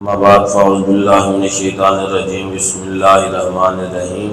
अम्मा बाद फ़अऊज़ु बिल्लाहि मिनश शैतानिर रजीम बिस्मिल्लाहिर रहमानिर रहीम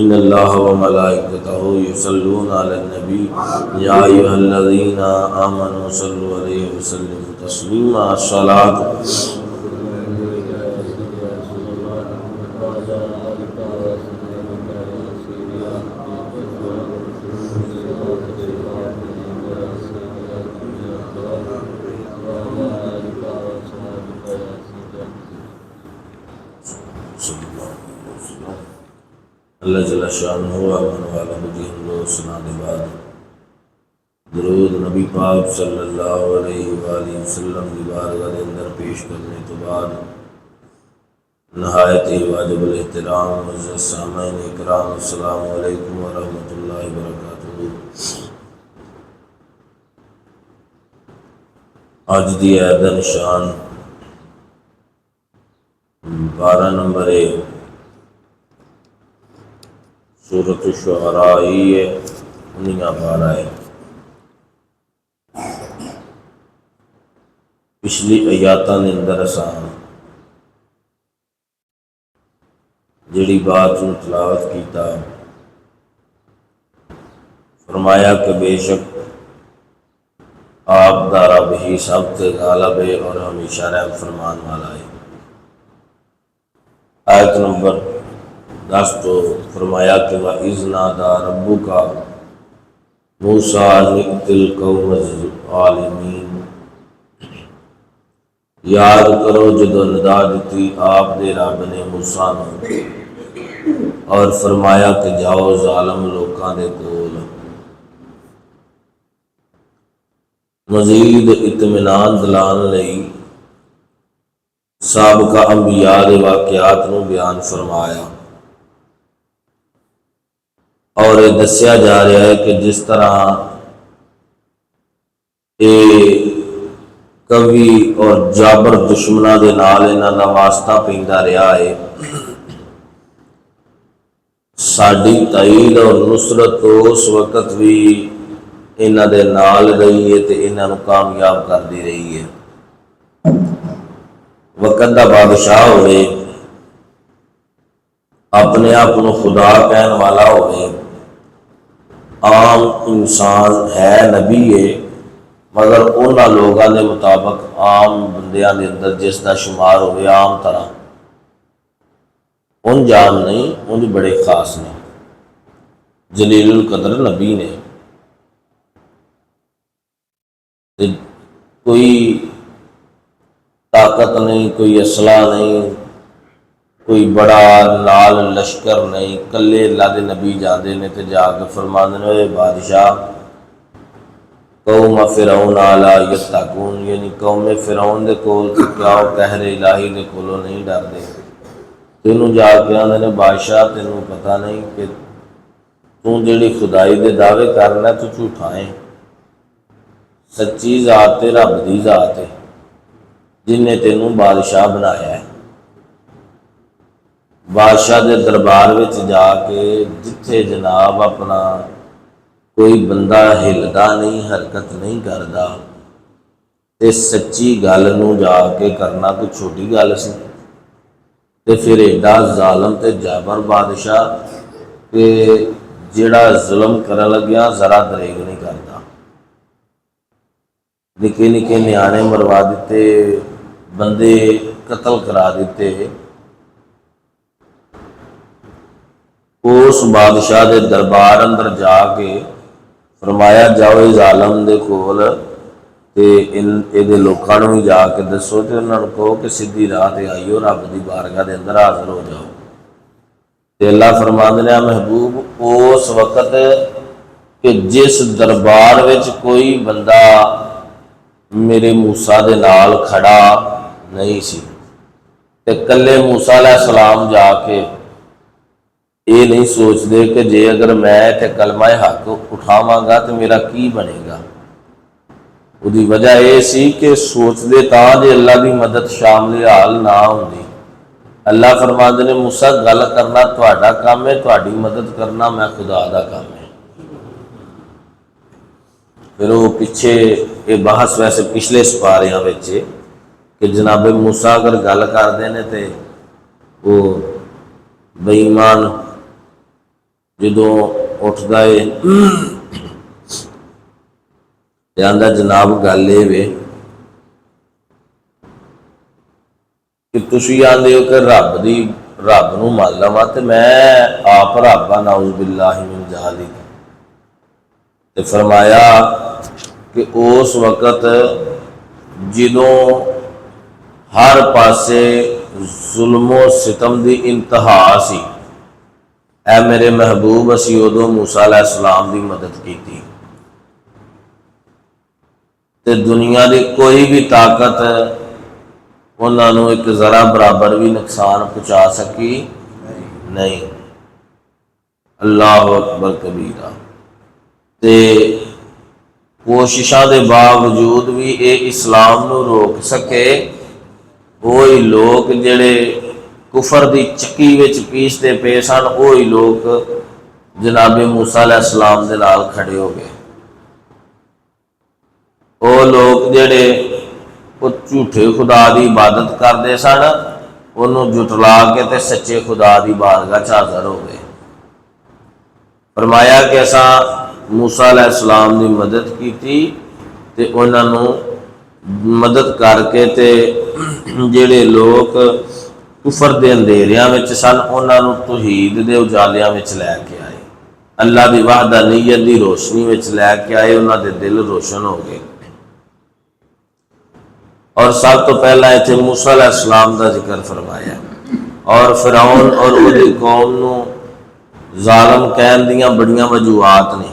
इन्नल्लाह व मलाइकतहु युसल्लूना अलन नबी या अय्युहल्लज़ीना आमनू सल्लु अलैहि व सल्लिमू तस्लीमा अस्सलातु अल्लाह जल्ल शानुहुहु व अमन वाला जी हम लोग सुना दे बाद दरूद नबी पाक सल्लल्लाहु अलैहि वसल्लम की बारगाह के अंदर पेश करने तो बाद नहायत ही वाजिबुल एहतराम मुअज़्ज़ज़ सामईन इकराम अस्सलामु अलैकुम व रहमतुल्लाहि व बरकातुहू। आज दी आयत निशान 12 नंबर है सूरत शुअरा ही है 19-12 है। पिछली आयातों के अंदर असा जिहड़ी बात तलावत किया फरमाया कि बेशक आप दा रब ही सब ते गालिब है और हमेशा रहम फरमान वाला है। आयत नंबर 10 तो फरमाया कि व इज़ नादा रब्बुका मूसा निकतिल कौमज़ आलिमीन। याद करो जदों निदा दी आप दे रब ने मूसा नूं और फरमाया कि जाओ जालम लोकां दे कोल। मजीद इत्मीनान दिलान लई साबका अंबिया दे वाक़यात नूं बयान फरमाया और दस्या जा रहा है कि जिस तरह ये कवि और जाबर दुश्मनों के नाल इन्हां दा वास्ता पैंदा रहा है, साडी ताईद और नुसरत उस वक्त भी इन्हां दे नाल रही है तो इन्हां नूं कामयाब करती रही है। वक़्त दा बादशाह होवे, अपने आप को खुदा कहने वाला होवे, आम इंसान है, नबी है, मगर उन्होंने लोगों के मुताबिक आम बंदियां के अंदर जिसका शुमार होवे आम तरह उन जाम नहीं, उन बड़े खास ने, जलीलुल कदर नबी ने। कोई ताकत नहीं, कोई असला नहीं, कोई बड़ा नाल लश्कर नहीं, कले अल्लाह के नबी जाते ने तो जाके फरमाते ने बादशाह कौम फिरौन आला यत्तकून, यानी कौम फिरौन दे कोल तो क्या कहर इलाही दे कोलों नहीं डरते। तेनों जाके आते ने बादशाह तेनों पता नहीं कि तू जिहड़ी खुदाई दे दावे करना तू झूठा है। सच्ची जात है रब दी जात है जिन्हें तेनों बादशाह बनाया है। बादशाह के दरबार में जाके जिथे जनाब अपना कोई बंदा हिलदा नहीं, हरकत नहीं करता, तो सच्ची गल नूं जाके करना कोई छोटी गल सी। तो फिर एडा जालम ते जाबर बादशाह कि जिहड़ा जुल्म करन लग्या जरा दरेग नहीं करता। निके निके न्याणे मरवा दिते, बंदे कतल करा दिते। उस बादशाह के दरबार अंदर जाके फरमाया जाओ इस आलम दे कोल ते इहदे लोकां नूं भी जाके दसो ते उन्हां नूं कहो कि सीधी राह ते आइयो, रब की बारगाह के अंदर हाजिर हो जाओ। ते अल्लाह फरमांदे ने महबूब उस वक्त कि जिस दरबार विच कोई बंदा मेरे मूसा दे नाल खड़ा नहीं सी, ते कल्ले मूसा अलैहिस्सलाम जाके ये नहीं सोचते कि जे अगर मैं इत्थे कलमा हक उठावांगा तो मेरा की बनेगा। उसकी वजह यह सी कि सोचते तां जे अल्लाह की मदद शामिल हाल ना होंदी। अल्लाह फरमाते ने मूसा गल करना तुहाडा काम है, तुहाडी मदद करना मैं खुदा दा काम है। फिर वो पिछे ये बहस वैसे पिछले सपारियां कि जनाबे मूसा अगर गल करते हैं तो वो बेईमान जो उठता है आंदा जनाब गल ये वे कि तुसी आंदे हो कि रब नूं मान लवां ते मैं आप रब आ, नाउज़ बिल्लाहि मिन ज़ालिक। ते फरमाया कि उस वक़्त जदों हर पासे जुल्मो सितम की इंतहा सी, ऐ मेरे महबूब असी उदों मूसा अलैहिस्सलाम की मदद की ते दुनिया की कोई भी ताकत उन्होंने एक ज़रा बराबर भी नुकसान पहुँचा सकी नहीं। अल्लाह अकबर कबीरा। ते कोशिशों के बावजूद भी ये इस्लाम नूं रोक सके वही लोग जिहड़े कुफर की चक्की विच पीसते पे सन, वही लोग जनाबे मूसा अलैहिस्सलाम दे नाल खड़े हो गए। वो लोग जिहड़े झूठे खुदा की इबादत करते सन, उन्होंने जुटला के ते सच्चे खुदा की बारगाह च हाज़र हो गए। फरमाया कि असा मूसा अलैहिस्सलाम की मदद की ते उन्होंने मदद करके ते जिहड़े लोग कुफर के अंधेरिया में सन उन्होंने तौहीद के उजालिया में लैके आए, अल्लाह की वहदानियत की रोशनी में लैके आए, उन्होंने दिल रोशन हो गए। और सब तो पहला इत्थे मूसा अलैहिस्सलाम का जिक्र फरमाया और फिरौन और उसकी कौम नूं जालम कहन दियां बड़ियां वजूहात ने।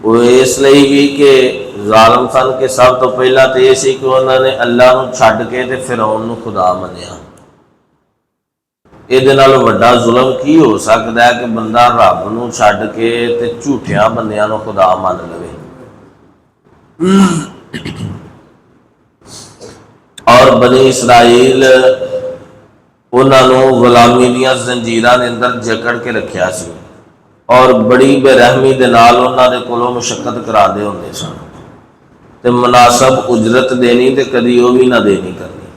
वो इसलिए भी कि जालम सन कि सब तो पहला तो यह सी कि उन्होंने अल्लाह नूं छड्ड के ते फिरौन नूं खुदा मन्निया। इहदे नालों वड्डा जुल्म की हो सकता है कि बंदा रब नूं छड्ड के ते झूठियां बंदियां नूं खुदा मान लवे। और बनी इसराइल उन्होंने गुलामी दियां जंजीरां दे अंदर जकड़ के रखिया सी और बड़ी बेरहमी दे नाल उन्होंने कोलों मुशक्कत कराते होंदे सन ते मुनासब उजरत देनी ते कदी वो भी ना देनी करनी।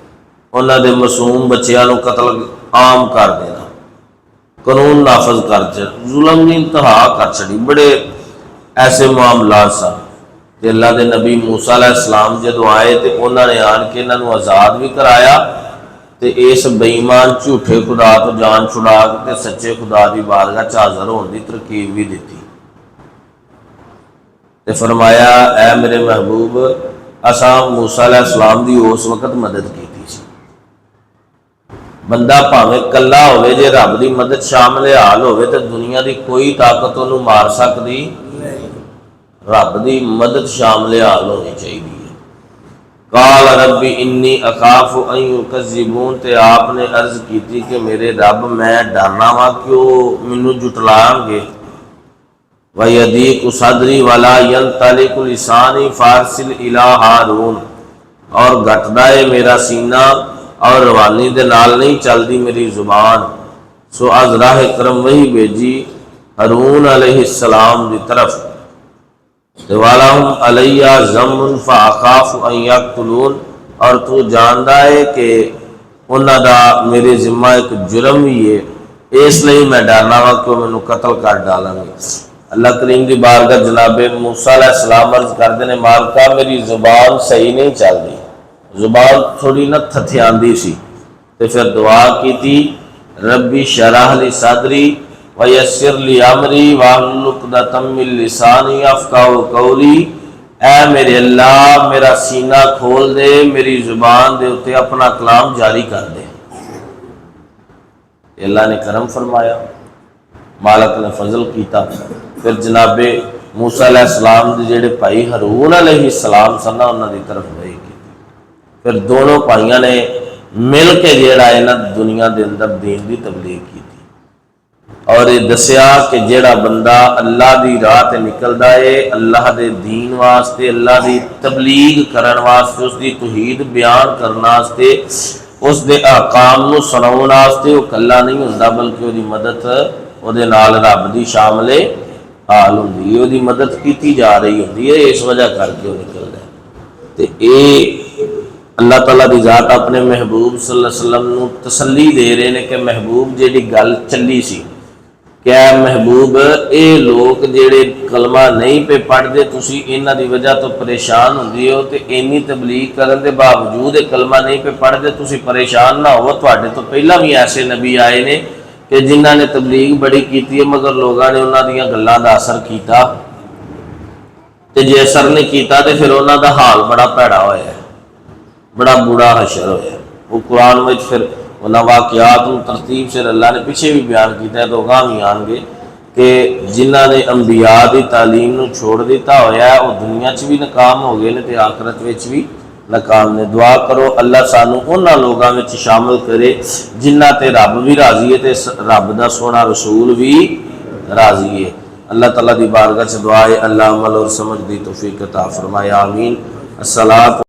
उन्होंने मासूम बच्चों को कतल आम कर देना, कानून नाफज कर जुल्म की इंतहा कर छड़ी। बड़े ऐसे मामला सन। अल्लाह के नबी मूसा अलैहिस्सलाम जदों आए तो उन्होंने आन के इन्हों आज़ाद भी कराया तो इस बेईमान झूठे खुदा तो जान छुड़ा के सच्चे खुदा की बारगाह च हाज़र होने की तरकीब भी दी। तो फरमाया ऐ मेरे महबूब असा मूसा अलैहिस्सलाम की उस वक़्त मदद की सी। बंदा भावें कला होवे, जे रब की मदद शामिल हाल होवे तो दुनिया की कोई ताकत उन्होंने मार सकती, रब की मदद शामिल हाल होनी चाहिए। काल रब्बी इन्नी अखाफ अन युकज़्ज़िबून, ते आपने अर्ज की कि मेरे रब मैं डरना वा कि वो मैनू जुटलाएंगे। वयदीक़ु सदरी वला यंतलिक़ु लिसानी फारसिल इला हारून, और घटदा है मेरा सीना और रवानी दे नाल नहीं चलती मेरी जुबान, सो अज राह करम वही भेजी हारून अलैहिस्सलाम की तरफ। वालहुम अलैया ज़म्मुन फ़अख़ाफ़ु अन यक़्तुलून, और तू जानता है कि उन्होंने मेरे जिम्मा एक जुर्म भी है, इसलिए मैं डरना वा कि मैनू कतल कर डालेंगे। अल्लाह करीम की बारगाह जनाबे मूसा अलैहिस्सलाम अर्ज करते हैं मालिका मेरी जुबान सही नहीं चलती, जुबान थोड़ी ना थथियांदी सी। तो फिर दुआ की थी रब्बी शरह ली सदरी वयस्सिर ली अमरी वाहलुल उक़दतम मिन लिसानी यफ़क़हू क़ौली, ऐ मेरे अल्लाह मेरा सीना खोल दे, मेरी जुबान दे उत्ते अपना कलाम जारी कर दे। अल्लाह ने करम फरमाया, मालक ने फजल किया। फिर जनाबे मूसा अलैहिस्सलाम के जेडे भाई हारून अलैहिस्सलाम सन उन्होंने तरफ वही की। फिर दोनों भाइयों ने मिल के जेड़ा इन्हां दुनिया के अंदर दीन की तबलीग की और ये दसिया कि जेड़ा बंदा अल्लाह की राह ते निकलदा है अल्लाह के दीन वास्ते, अल्लाह की तबलीग करन वास्ते, उसकी तौहीद बयान करने वास्ते, उसके अहकाम नूं सुनाउण वास्ते, वो कला नहीं हुंदा बल्कि उसकी मदद उहदे नाल रब दी शामिल हाल हुंदी है, उसकी मदद की जा रही होंदी है, इस वजह करके वो निकलदा है। ते ये अल्लाह ताला की जात अपने महबूब सल्लल्लाहु अलैहि वसल्लम नूं तसल्ली दे रहे हैं कि महबूब जिहड़ी गल चली सी, क्या महबूब ये लोग जेड़े कलमा नहीं पे पढ़ते, तुसी इन्हां दी वजह तो परेशान हुंदे हो, तो इन्नी तबलीग करन दे बावजूद ये कलमा नहीं पे पढ़ते, तुसी परेशान ना हो। तुहाडे तो पहला भी ऐसे नबी आए ने कि जिन्हां ने तबलीग बड़ी की है, मगर लोगों ने उन्हां दीयां गल्लां दा असर किया, तो जे असर नहीं किया तो फिर उन्हां दा हाल बड़ा भैड़ा होया, बड़ा बुरा हशर होया। वो कुरान में फिर उन्होंने वाकयात तरतीब से अल्लाह ने पिछे भी बयान किया, तो अगाह भी आएंगे कि जिन्हों ने अंबिया की तालीम को छोड़ दिता होया वो दुनिया च भी नाकाम हो गए ने ते आखरत में भी नाकाम ने। दुआ करो अल्लाह सानू उन्होंने लोगों में शामिल करे जिन्हां ते रब भी राजी है ते रब दा सोना रसूल भी राजी है। अल्लाह ताला दी बारगाह च दुआ है अल्लाह अमल और समझ दी तौफीक अता फरमाए, आमीन। अस्सलात